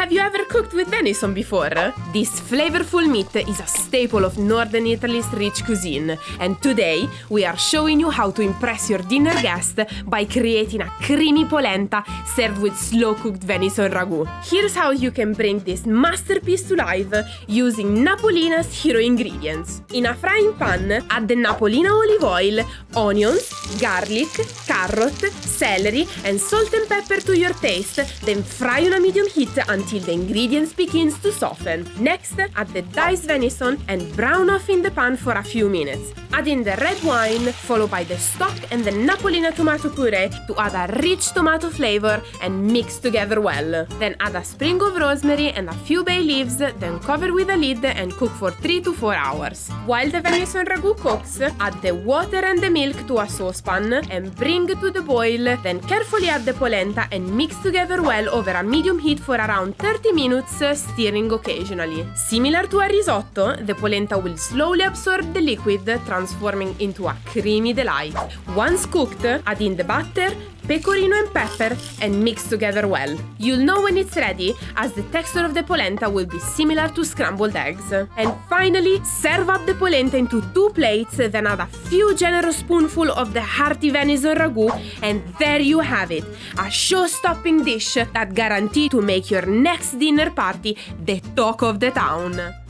Have you ever cooked with venison before? This flavorful meat is a staple of northern Italy's rich cuisine, and today we are showing you how to impress your dinner guest by creating a creamy polenta served with slow-cooked venison ragu. Here's how you can bring this masterpiece to life using Napolina's hero ingredients. In a frying pan, add the Napolina Olive Oil, onions, garlic, carrot, celery, and salt and pepper to your taste, then fry on a medium heat until the ingredients begins to soften. Next, add the diced venison and brown off in the pan for a few minutes. Add in the red wine, followed by the stock and the Napolina tomato puree to add a rich tomato flavor and mix together well. Then add a sprig of rosemary and a few bay leaves, then cover with a lid and cook for 3 to 4 hours. While the venison ragu cooks, add the water and the milk to a saucepan and bring to the boil, then carefully add the polenta and mix together well over a medium heat for around 30 minutes, stirring occasionally. Similar to a risotto, the polenta will slowly absorb the liquid, transforming into a creamy delight. Once cooked, add in the butter, pecorino and pepper and mix together well. You'll know when it's ready, as the texture of the polenta will be similar to scrambled eggs. And finally, serve up the polenta into 2 plates, then add a few generous spoonfuls of the hearty venison ragu, and there you have it, a show-stopping dish that guarantees to make your next dinner party the talk of the town.